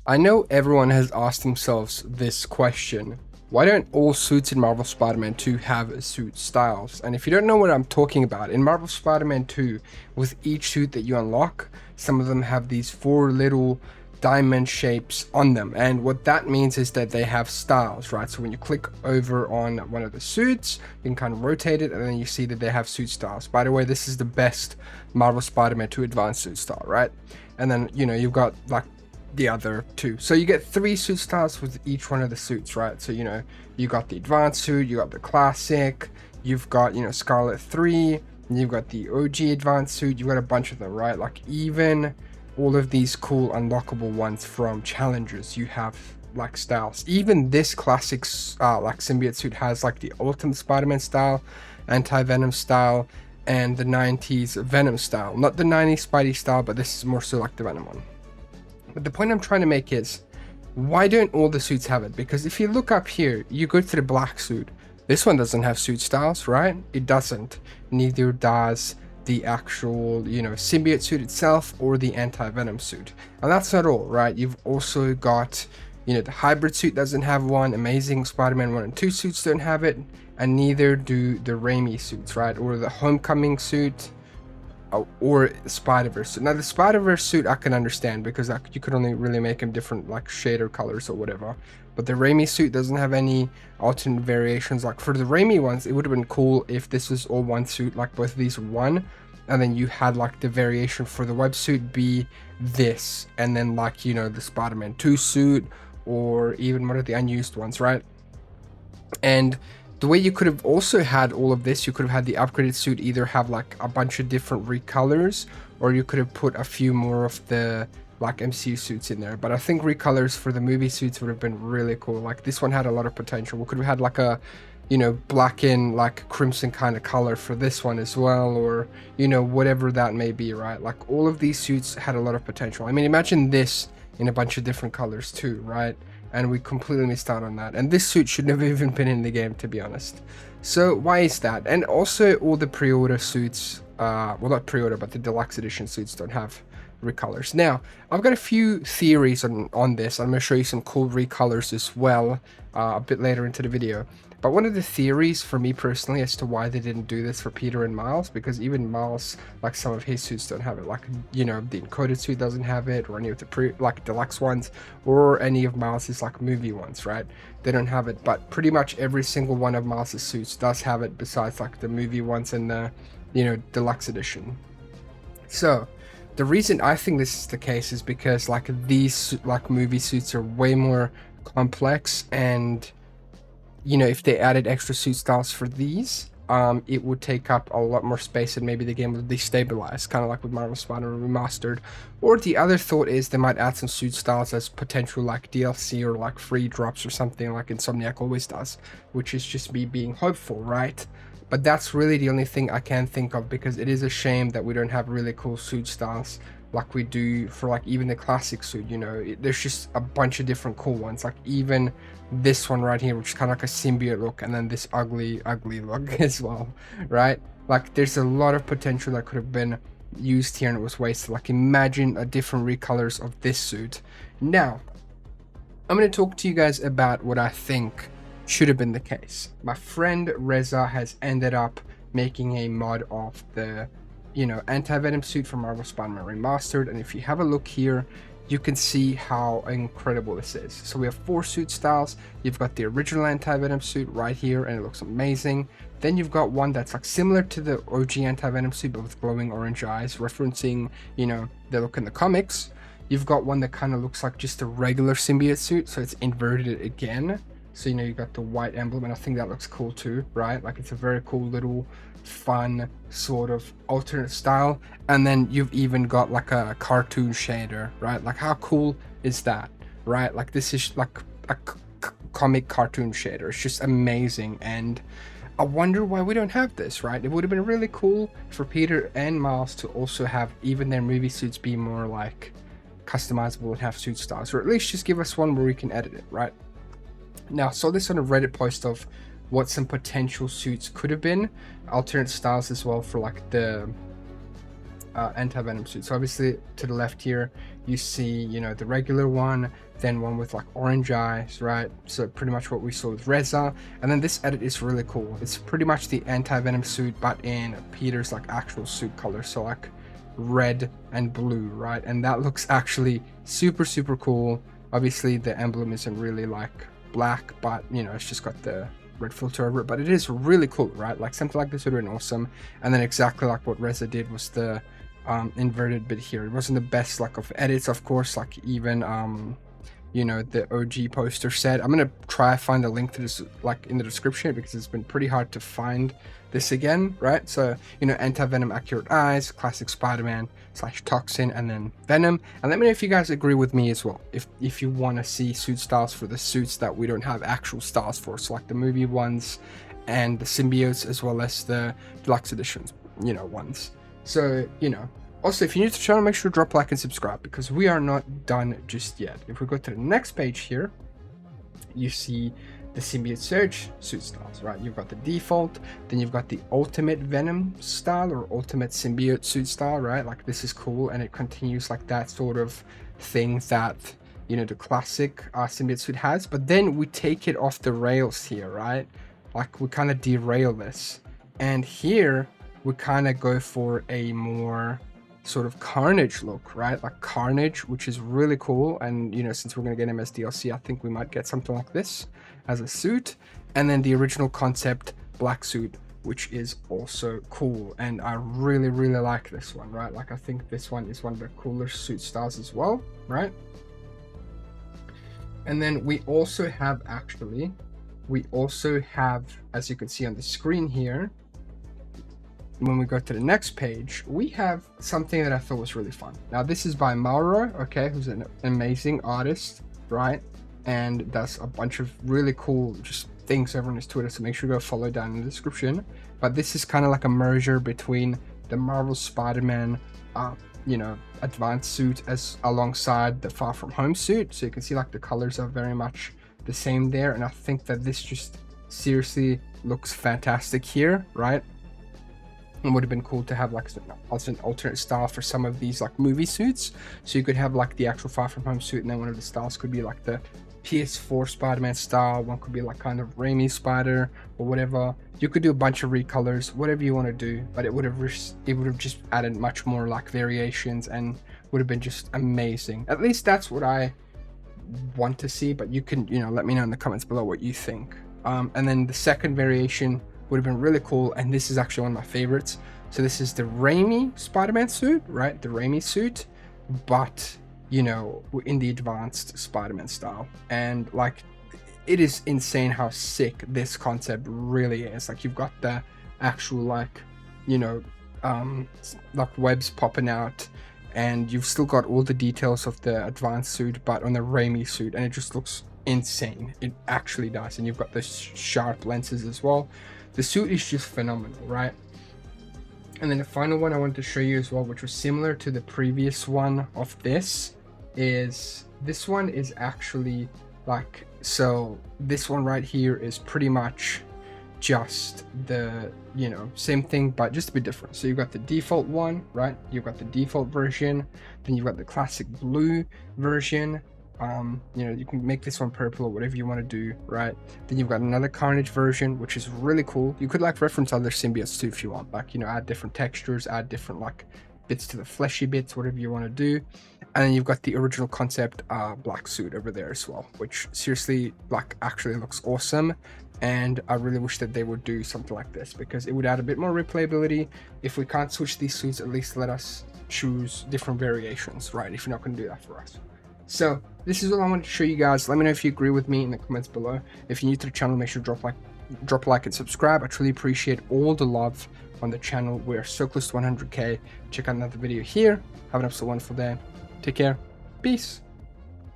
I know everyone has asked themselves this question. Why don't all suits in Marvel Spider-Man 2 have suit styles? And if you don't know what I'm talking about, in Marvel Spider-Man 2, with each suit that you unlock, some of them have these 4 little diamond shapes on them. And what that means is that they have styles, right? So when you click over on one of the suits, you can kind of rotate it and then you see that they have suit styles. By the way, this is the best Marvel Spider-Man 2 advanced suit style, right? And then, you've got like the other 2, so you get 3 suit styles with each one of the suits, right? So you got the advanced suit, you got the classic, you've got Scarlet 3, and you've got the OG advanced suit. You've got a bunch of them, right? Like even all of these cool unlockable ones from challenges, you have like styles. Even this classic like symbiote suit has like the Ultimate Spider-Man style, Anti-Venom style, and the 90s Venom style. Not the 90s Spidey style, but this is more so like the Venom one. But the point I'm trying to make is, why don't all the suits have it? Because if you look up here, you go to the Black Suit. This one doesn't have suit styles, right? It doesn't. Neither does the actual, Symbiote Suit itself or the Anti-Venom Suit. And that's not all, right? You've also got, the Hybrid Suit doesn't have one. Amazing Spider-Man 1 and 2 suits don't have it. And neither do the Raimi suits, right? Or the Homecoming suit. Or Spider-Verse suit. Now the Spider-Verse suit I can understand, because you could only really make them different like shader colors or whatever, but the Raimi suit doesn't have any alternate variations. Like for the Raimi ones, it would have been cool if this was all one suit, like both of these were one, and then you had like the variation for the web suit be this, and then like the Spider-Man 2 suit, or even one of the unused ones, right? And the way you could have also had all of this, you could have had the upgraded suit either have like a bunch of different recolors, or you could have put a few more of the like MCU suits in there. But I think recolors for the movie suits would have been really cool. Like this one had a lot of potential. We could have had like a black and like crimson kind of color for this one as well, or whatever that may be, right? Like all of these suits had a lot of potential. I mean, imagine this in a bunch of different colors too, right? And we completely missed out on that. And this suit should never even been in the game, to be honest. So why is that? And also all the pre-order suits, well, not pre-order, but the deluxe edition suits don't have recolors. Now, I've got a few theories on this. I'm going to show you some cool recolors as well a bit later into the video. But one of the theories for me personally as to why they didn't do this for Peter and Miles, because even Miles, like some of his suits don't have it, like the encoded suit doesn't have it, or any of the deluxe ones, or any of Miles's like movie ones, right? They don't have it, but pretty much every single one of Miles's suits does have it, besides like the movie ones and the deluxe edition. So the reason I think this is the case is because like these like movie suits are way more complex, and if they added extra suit styles for these, it would take up a lot more space and maybe the game would destabilize, kind of like with Marvel Spider-Man Remastered. Or the other thought is they might add some suit styles as potential like DLC or like free drops or something like Insomniac always does, which is just me being hopeful, right? But that's really the only thing I can think of, because it is a shame that we don't have really cool suit styles like we do for like even the classic suit. There's just a bunch of different cool ones, like even this one right here, which is kind of like a symbiote look, and then this ugly look as well, right? Like there's a lot of potential that could have been used here and it was wasted. Like imagine a different recolors of this suit. Now I'm going to talk to you guys about what I think should have been the case. My friend Reza has ended up making a mod of the Anti-Venom suit from Marvel Spider-Man Remastered, and if you have a look here, you can see how incredible this is. So we have 4 suit styles. You've got the original Anti-Venom suit right here, and it looks amazing. Then you've got one that's like similar to the OG Anti-Venom suit, but with glowing orange eyes, referencing the look in the comics. You've got one that kind of looks like just a regular symbiote suit, so it's inverted again. So you got the white emblem, and I think that looks cool too, right? Like it's a very cool little fun sort of alternate style. And then you've even got like a cartoon shader, right? Like how cool is that, right? Like this is like a comic cartoon shader. It's just amazing, and I wonder why we don't have this, right? It would have been really cool for Peter and Miles to also have even their movie suits be more like customizable and have suit styles, or at least just give us one where we can edit it, right? Now, I saw this on a Reddit post of what some potential suits could have been, alternate styles as well for like the Anti-Venom suit. So obviously to the left here, you see, you know, the regular one, then one with like orange eyes, right? So pretty much what we saw with Reza. And then this edit is really cool. It's pretty much the Anti-Venom suit, but in Peter's like actual suit color. So like red and blue, right? And that looks actually super, super cool. Obviously the emblem isn't really like black, but you know, it's just got the red filter over it, but it is really cool, right? Like something like this would have been awesome. And then exactly like what Reza did was the inverted bit here. It wasn't the best like of edits, of course, like even you know, the OG poster said. I'm gonna try to find a link to this like in the description, because it's been pretty hard to find this again, right? So, you know, Anti-Venom accurate eyes, classic Spider-Man / Toxin, and then Venom. And let me know if you guys agree with me as well, if you want to see suit styles for the suits that we don't have actual styles for, so like the movie ones and the symbiotes, as well as the deluxe editions, you know, ones. So, you know, also, if you're new to the channel, make sure to drop a like and subscribe, because we are not done just yet. If we go to the next page here, you see the Symbiote Suit styles, right? You've got the default, then you've got the ultimate Venom style or ultimate Symbiote Suit style, right? Like this is cool, and it continues like that sort of thing that, you know, the classic Symbiote Suit has. But then we take it off the rails here, right? Like we kind of derail this, and here we kind of go for a more sort of Carnage look, right? Like Carnage, which is really cool. And you know, since we're gonna get him as DLC, I think we might get something like this as a suit. And then the original concept Black Suit, which is also cool, and I really like this one, right? Like I think this one is one of the cooler suit styles as well, right? And then we also have as you can see on the screen here, when we go to the next page, we have something that I thought was really fun. Now this is by Mauro, okay, who's an amazing artist, right? And does a bunch of really cool just things over on his Twitter, so make sure to go follow down in the description. But this is kind of like a merger between the Marvel Spider-Man you know, advanced suit as alongside the Far From Home suit. So you can see like the colors are very much the same there, and I think that this just seriously looks fantastic here, right? It would have been cool to have like also an alternate style for some of these like movie suits. So you could have like the actual Far From Home suit, and then one of the styles could be like the PS4 Spider-Man style, one could be like kind of Raimi Spider or whatever. You could do a bunch of recolors, whatever you want to do, but it would have just added much more like variations, and would have been just amazing. At least that's what I want to see, but you can, you know, let me know in the comments below what you think. And then the second variation would have been really cool, and this is actually one of my favorites. So this is the Raimi Spider-Man suit, right? The Raimi suit, but you know, in the advanced Spider-Man style. And like, it is insane how sick this concept really is. Like, you've got the actual like, you know, like webs popping out, and you've still got all the details of the advanced suit, but on the Raimi suit, and it just looks insane. It actually does. And you've got the sharp lenses as well. The suit is just phenomenal, right? And then the final one I wanted to show you as well, which was similar to the previous one of this, is this one is actually like, so this one right here is pretty much just the, you know, same thing, but just a bit different. So you've got the default one, right? You've got the default version, then you've got the classic blue version. You know, you can make this one purple or whatever you want to do, right? Then you've got another Carnage version, which is really cool. You could like reference other symbiotes too if you want, like, you know, add different textures, add different like bits to the fleshy bits, whatever you want to do. And then you've got the original concept Black Suit over there as well, which seriously like actually looks awesome. And I really wish that they would do something like this, because it would add a bit more replayability. If we can't switch these suits, at least let us choose different variations, right? If you're not going to do that for us. So this is what I wanted to show you guys. Let me know if you agree with me in the comments below. If you're new to the channel, make sure to drop a like and subscribe. I truly appreciate all the love on the channel. We're so close to 100k. Check out another video here. Have an absolutely wonderful day. Take care. Peace.